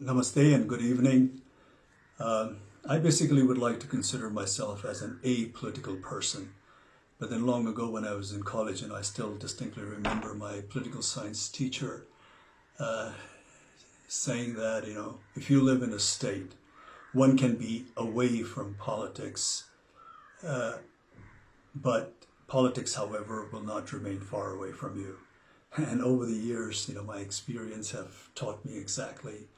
Namaste and good evening. I basically would like to consider myself as an apolitical person. But then long ago when I was in college, and I still distinctly remember my political science teacher saying that, if you live in a state, one can be away from politics, but politics, however, will not remain far away from you. And over the years, my experience have taught me exactly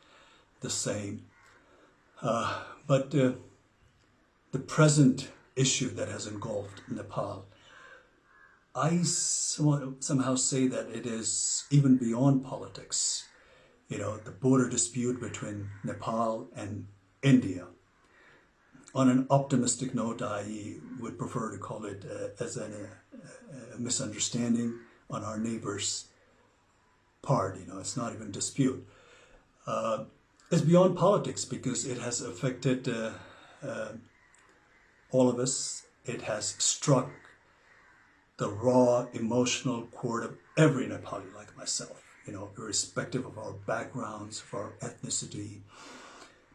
the same. But the present issue that has engulfed Nepal, I somehow say that it is even beyond politics. The border dispute between Nepal and India. On an optimistic note, I would prefer to call it as a misunderstanding on our neighbor's part. It's not even dispute. It's beyond politics because it has affected all of us. It has struck the raw emotional chord of every Nepali like myself, irrespective of our backgrounds, of our ethnicity,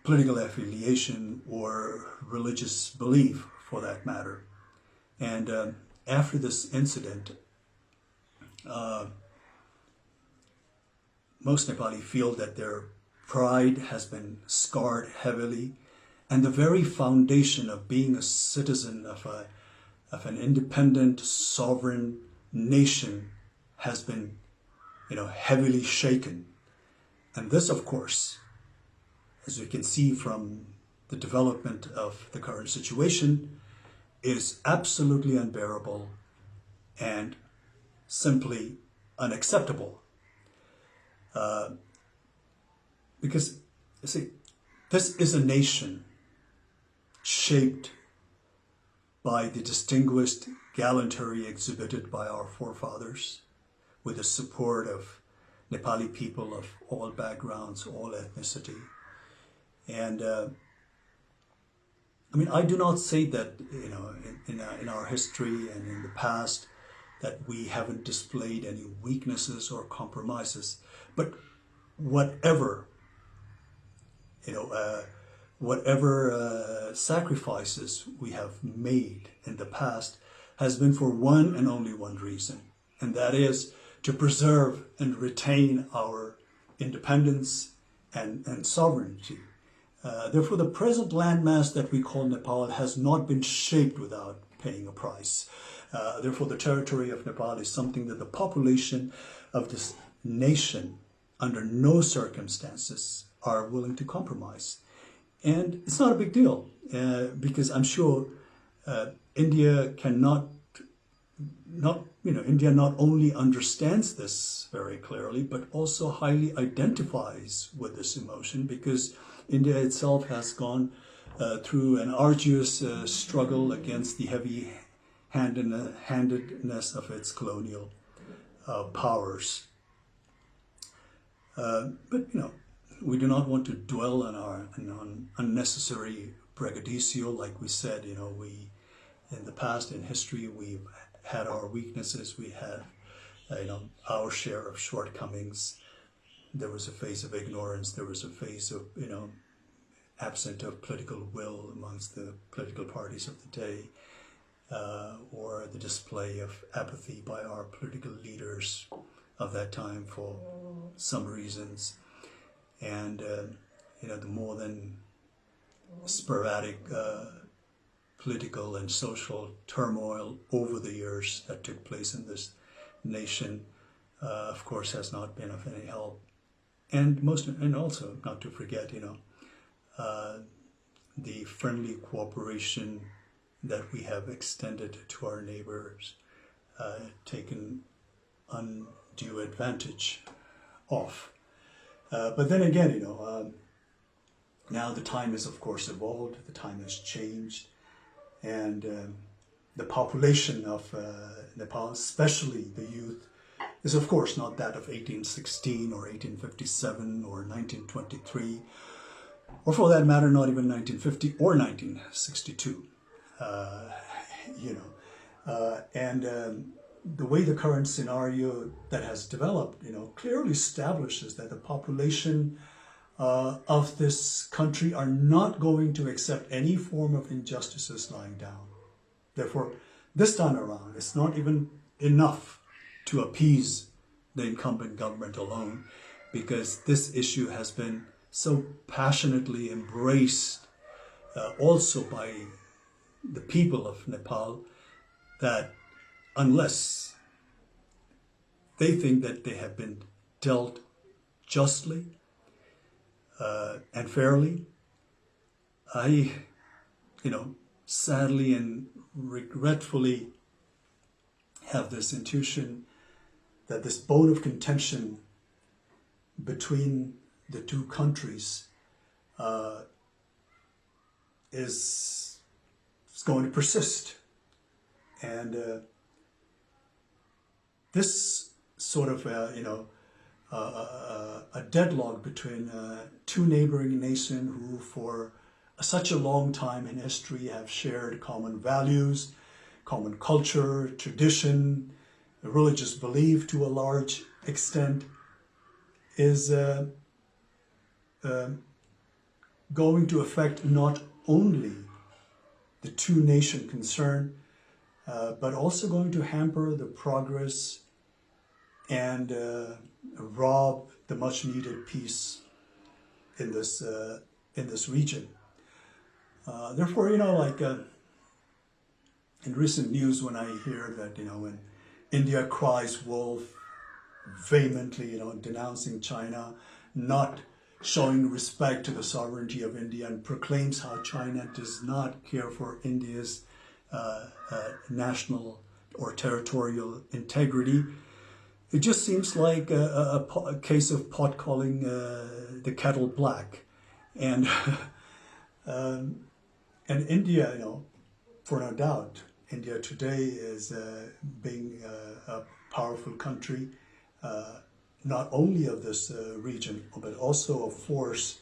political affiliation, or religious belief for that matter. And after this incident, most Nepali feel that their pride has been scarred heavily, and the very foundation of being a citizen of an independent, sovereign nation has been, heavily shaken. And this, of course, as we can see from the development of the current situation, is absolutely unbearable and simply unacceptable. Because, you see, this is a nation shaped by the distinguished gallantry exhibited by our forefathers, with the support of Nepali people of all backgrounds, all ethnicity. And I do not say that, in our history and in the past, that we haven't displayed any weaknesses or compromises, but whatever sacrifices we have made in the past has been for one and only one reason, and that is to preserve and retain our independence and sovereignty. Therefore, the present landmass that we call Nepal has not been shaped without paying a price. Therefore, the territory of Nepal is something that the population of this nation, under no circumstances, are willing to compromise. And it's not a big deal, because I'm sure India India not only understands this very clearly, but also highly identifies with this emotion, because India itself has gone through an arduous struggle against the heavy-handedness of its colonial powers. But we do not want to dwell on unnecessary braggadocio. Like we said, we in the past, in history, we've had our weaknesses. We had, our share of shortcomings. There was a phase of ignorance. There was a phase of, absent of political will amongst the political parties of the day, or the display of apathy by our political leaders of that time for some reasons. And, the more than sporadic political and social turmoil over the years that took place in this nation, of course, has not been of any help. And also not to forget, the friendly cooperation that we have extended to our neighbors, taken undue advantage of. But then again, now the time has, of course, evolved, the time has changed, and the population of Nepal, especially the youth, is of course not that of 1816 or 1857 or 1923, or for that matter, not even 1950 or 1962. The way the current scenario that has developed, clearly establishes that the population of this country are not going to accept any form of injustices lying down. Therefore, this time around, it's not even enough to appease the incumbent government alone, because this issue has been so passionately embraced also by the people of Nepal, that unless they think that they have been dealt justly and fairly, I, sadly and regretfully have this intuition that this bone of contention between the two countries is going to persist. And this sort of, a deadlock between two neighboring nations who for such a long time in history have shared common values, common culture, tradition, religious belief to a large extent, is going to affect not only the two nations concerned, but also going to hamper the progress and rob the much needed peace in this region. Therefore, in recent news, when I hear that, when India cries wolf vehemently, denouncing China, not showing respect to the sovereignty of India, and proclaims how China does not care for India's national or territorial integrity, it just seems like a case of pot calling the kettle black. And and India, for no doubt, India today is being a powerful country, not only of this region, but also a force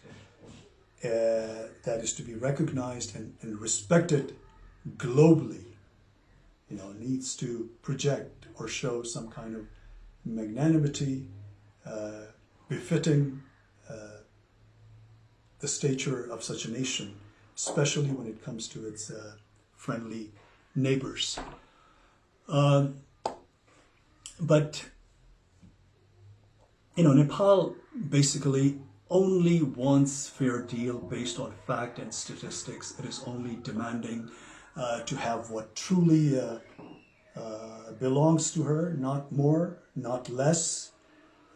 that is to be recognized and respected globally. Needs to project or show some kind of magnanimity befitting the stature of such a nation, especially when it comes to its friendly neighbors. But Nepal basically only wants fair deal based on fact and statistics. It is only demanding to have what truly belongs to her, not more, not less.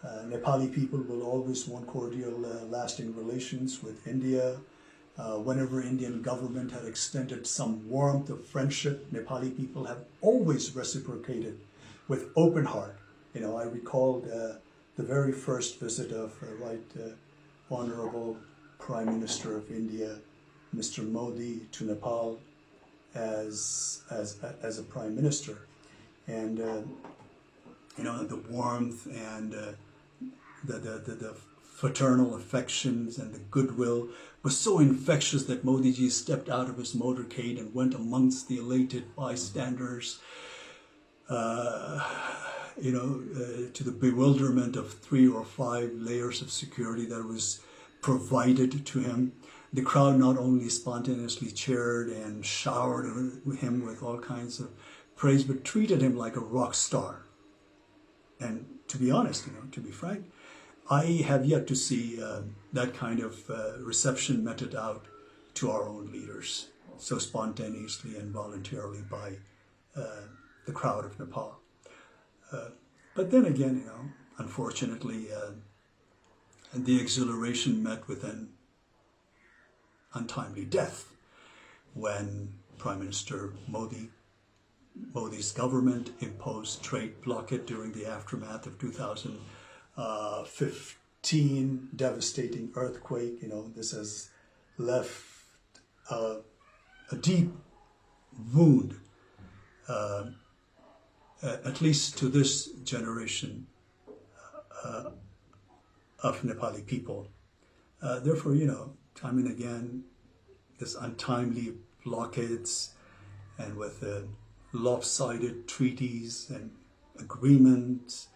Nepali people will always want cordial, lasting relations with India. Whenever Indian government had extended some warmth of friendship, Nepali people have always reciprocated with open heart. I recalled the very first visit of Honorable Prime Minister of India, Mr. Modi, to Nepal as a Prime Minister. And the warmth and the fraternal affections and the goodwill was so infectious that Modi ji stepped out of his motorcade and went amongst the elated bystanders, to the bewilderment of 3 or 5 layers of security that was provided to him. The crowd not only spontaneously cheered and showered him with all kinds of praise, but treated him like a rock star. And to be honest, to be frank, I have yet to see that kind of reception meted out to our own leaders so spontaneously and voluntarily by the crowd of Nepal. But then again, unfortunately, the exhilaration met with an untimely death when Prime Minister Modi's government imposed trade blockade during the aftermath of 2015 devastating earthquake. This has left a deep wound, at least to this generation of Nepali people. Therefore, time and again, this untimely blockades and with lopsided treaties and agreements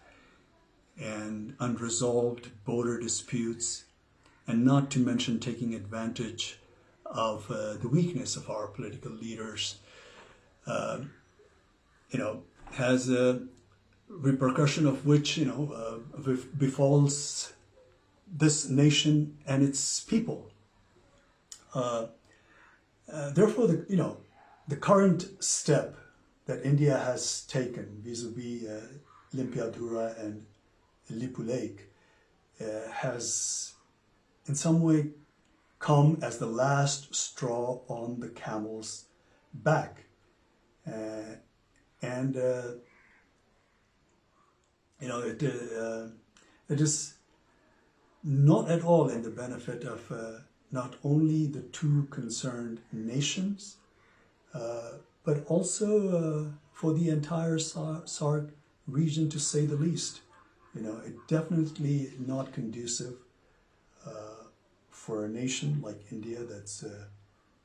and unresolved border disputes and not to mention taking advantage of the weakness of our political leaders, has a repercussion of which, befalls this nation and its people. Therefore, the current step that India has taken vis-a-vis Limpiadhura and Lipulekh has in some way come as the last straw on the camel's back. It is not at all in the benefit of not only the two concerned nations, but also for the entire SAARC region, to say the least. It definitely not conducive for a nation like India that's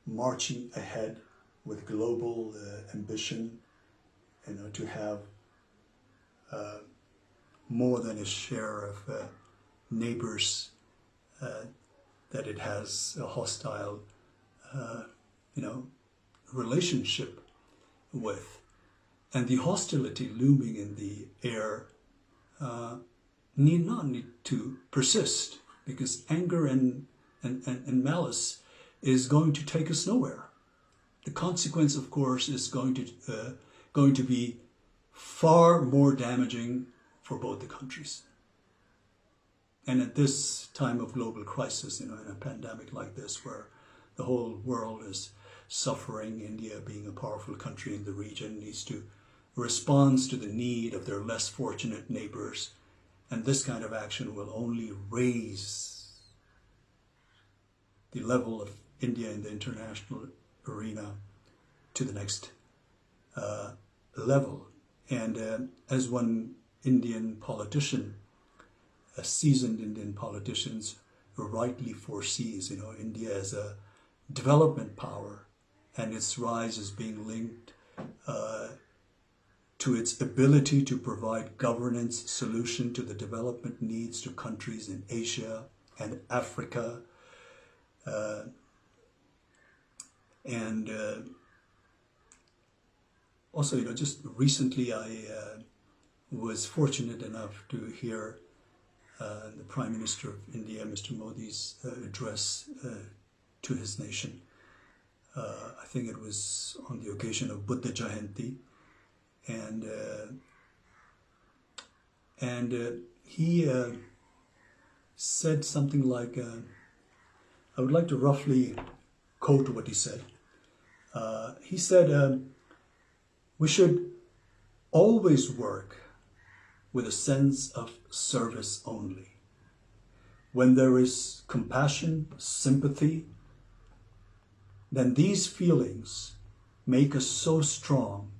marching ahead with global ambition, to have more than its share of neighbors that it has a hostile, relationship with. And the hostility looming in the air need not to persist, because anger and malice is going to take us nowhere. The consequence, of course, is going to be far more damaging for both the countries. And at this time of global crisis, in a pandemic like this, where the whole world is suffering, India, being a powerful country in the region, needs to respond to the need of their less fortunate neighbors. And this kind of action will only raise the level of India in the international arena to the next level. And as one Indian politician, a seasoned Indian politician, rightly foresees, India as a development power, and its rise is being linked to its ability to provide governance solution to the development needs to countries in Asia and Africa. Also, just recently I was fortunate enough to hear the Prime Minister of India, Mr. Modi's address to his nation. I think it was on the occasion of Buddha Jayanti, and he said something like, I would like to roughly quote what he said. He said, we should always work with a sense of service only. When there is compassion, sympathy, then these feelings make us so strong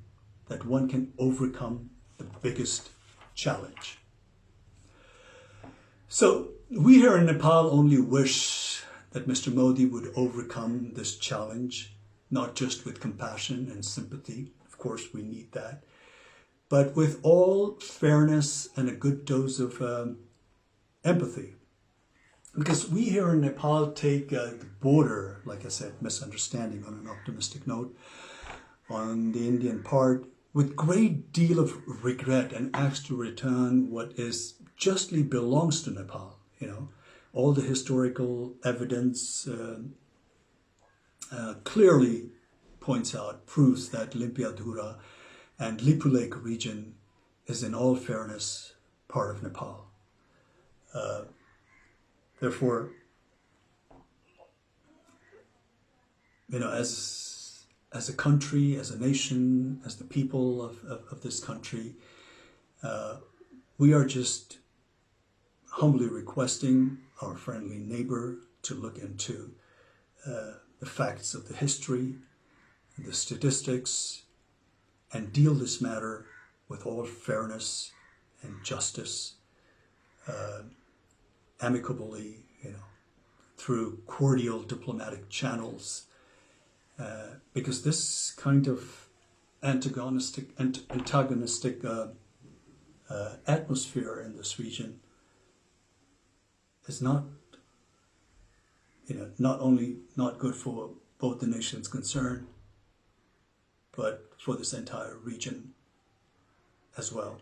that one can overcome the biggest challenge. So we here in Nepal only wish that Mr. Modi would overcome this challenge, not just with compassion and sympathy. Of course, we need that, but with all fairness and a good dose of empathy. Because we here in Nepal take the border, like I said, misunderstanding on an optimistic note, on the Indian part, with great deal of regret, and ask to return what is justly belongs to Nepal. All the historical evidence clearly points out, proves that Limpiadhura and Lipulekh region is in all fairness part of Nepal. Therefore, as a country, as a nation, as the people of this country, we are just humbly requesting our friendly neighbor to look into the facts of the history, the statistics, and deal this matter with all fairness and justice, amicably, through cordial diplomatic channels, because this kind of antagonistic atmosphere in this region is not not only not good for both the nations concerned, but for this entire region as well.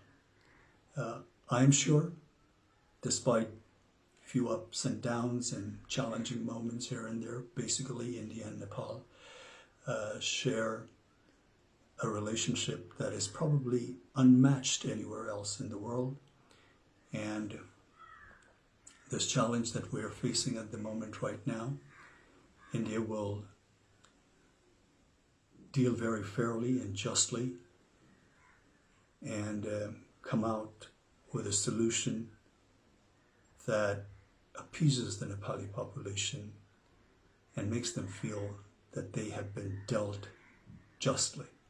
I am sure, despite few ups and downs and challenging moments here and there, basically India and Nepal share a relationship that is probably unmatched anywhere else in the world. And this challenge that we are facing at the moment right now, India will deal very fairly and justly and come out with a solution that appeases the Nepali population and makes them feel that they have been dealt justly.